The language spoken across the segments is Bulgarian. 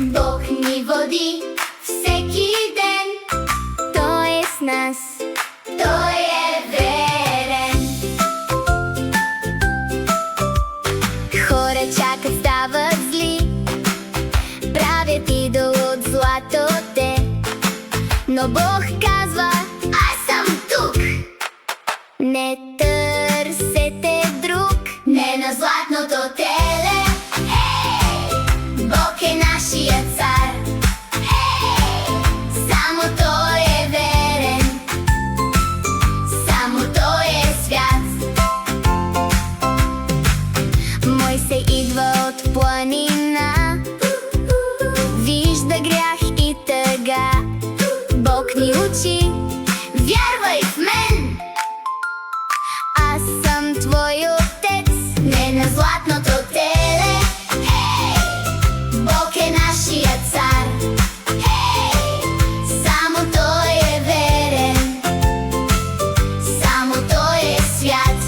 Бог ни води всеки ден. Той е с нас, Той е верен. Хора чакат, стават зли, правят идол от злато те, но Бог казва: аз съм тук. Не търсете друг, не на златното теле. Бог е нашия цар. Само Той е верен, само Той е свят. Мойсей идва от планина, вижда грях и тъга. Бог ни учи: вярвай в мен. Аз съм твой отец, не на златното теле. Бог е нашия цар. Само Той е верен, само Той е свят.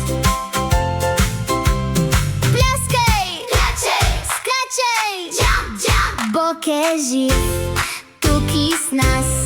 Пляскай, плячей, скачай, джамп, джамп. Бог е жив тук и с нас.